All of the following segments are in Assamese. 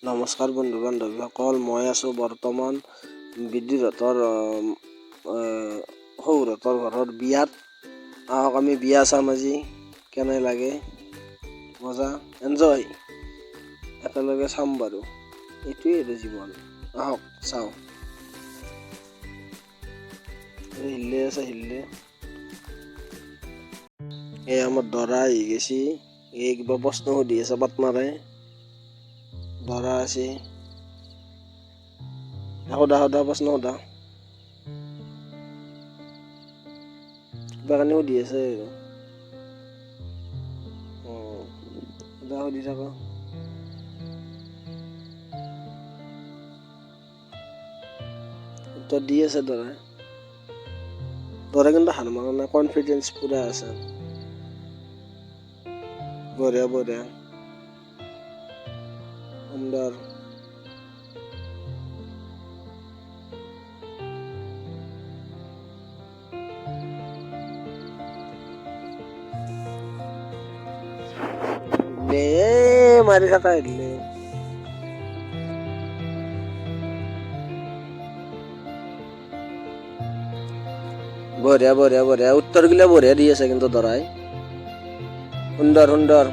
নমস্কাৰ বন্ধু বান্ধৱীসকল, মই আছোঁ বৰ্তমান বিদ্যুতৰ সৌৰতৰ ঘৰৰ বিয়াত। আহক আমি বিয়া চাম আজি, কেনে লাগে, মজা এনজয় একেলগে চাম বাৰু। এইটোৱেই আৰু জীৱন, আহক চাওঁ। হিল্লে আছে হিল্লে, এই আমাৰ দৰা আহি গেছি। এই কিবা প্ৰশ্ন সুধি আছে পাটনাৰে। দৰা আছে, সোধা প্ৰশ্ন সোধা, কিবা কাৰণে সুধি আছে। সুধি থাকা। উত্তৰ দি আছে দৰাই। কিন্তু হাৰ মাৰা নাই, কনফিডেন্স পুৰা আছে। বঢ়িয়া বঢ়িয়া, সুন্দৰ। মাৰি থাকা আহিলে বঢ়িয়া বঢ়িয়া বঢ়িয়া, উত্তৰ গিলা বঢ়িয়া দি আছে কিন্তু দৰাই। সুন্দৰ সুন্দৰ,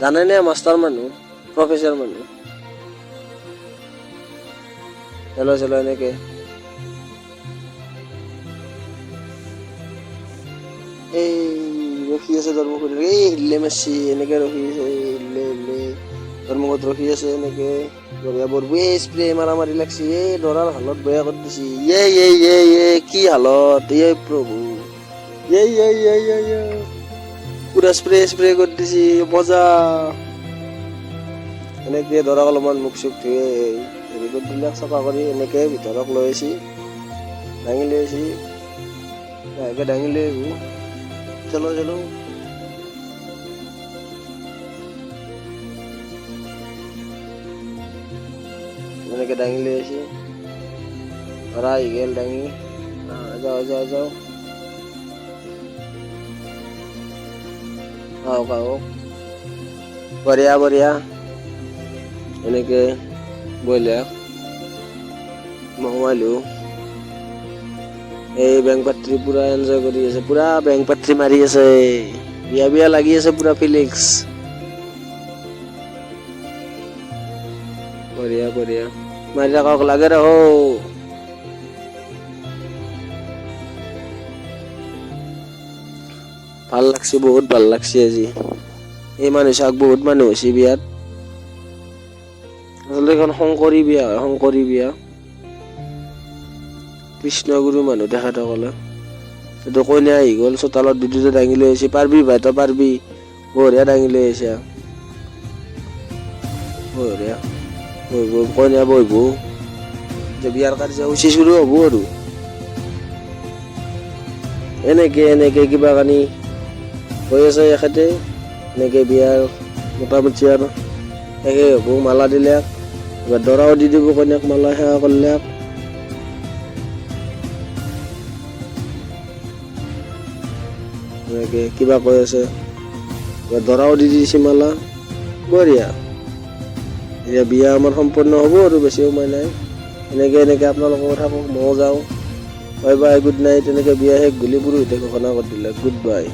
জানে নে মাষ্টাৰ মানুহ, প্ৰফেচাৰ মানুহ। হেল্ল' চেল্ল এনেকে এই ৰখি আছে ধৰ্মপুৰী, এই হিল্লে মাৰছি এনেকে ৰখি আছে, হিল্লে হিল্লে ধৰ্মপুৰত ৰখি আছে এনেকে। বঢ়িয়া বৰবু, এই স্প্ৰে মাৰা মাৰি লাগছি, এই দৰাৰ হালত বেয়া কৰি দিছি। কি হালত, প্ৰভু, পুৰা স্প্ৰে কৰি দিছি, মজা। এনেকে দৰাক অলপমান মুখ চুখ ধুই হেৰি কৰি দিলাক, চাফা কৰি এনেকে ভিতৰক লৈ আহিছি, দাঙি লৈ আহিছি, লাহেকে দাঙি লৈ আহিব। চলো চলো, এনেকে দাঙি লৈ আহিছি, ধৰা আহি গেল দাঙি। যাওঁ যাওঁ যাওঁ, আহক আহক, বঢ়িয়া বঢ়িয়া। এনেকে বঢ়িয়া মহমাইলো এই বেং পাত্ৰী পুৰা এনজয় কৰি আছে, পুৰা বেং পাত্ৰী মাৰি আছে, বিয়া বিয়া লাগি আছে পুৰা ফিলিংছ। বঢ়িয়া বঢ়িয়া, মাৰি থাকক, লাগে ৰহ। ভাল লাগছে, বহুত ভাল লাগছে আজি। এই মানুহ চাওক, বহুত মানুহ হৈছে বিয়াত। আচলতে এখন শংকৰী বিয়া হয়, শংকৰী বিয়া। কৃষ্ণগুৰু মানুহ তেখেতসকলে। এইটো কইনা আহি গ'ল, চোতালত বিদ্যুতে দাঙি লৈ আহিছে। পাৰবি ভাই, তই পাৰবি, বঢ়িয়া দাঙি লৈ আহিছে। বঢ়িয়া, কইনা বহিব, বিয়াৰ কাৰ্যসূচী চুৰু হ'ব আৰু। এনেকে এনেকে কিবা কানি হৈ আছে এখেতে, এনেকে বিয়াৰ মোটামুটি আৰু শেষে হ'ব। মালা দিলে, এবাৰ দৰাও দি দিব কইনাক মালা, সেৱা কৰিলে। এনেকে কিবা কৈ আছে, দৰাও দি দিছে মালা, বঢ়িয়া। এতিয়া বিয়া আমাৰ সম্পূৰ্ণ হ'ব আৰু, বেছি সময় নাই। এনেকে এনেকে আপোনালোকৰ থাকক, ময়ো যাওঁ। Bye bye, good night. এনেকে বিয়া শেষ বুলি পুৰোহিতে ঘোষণা কৰি দিলে, গুড বাই।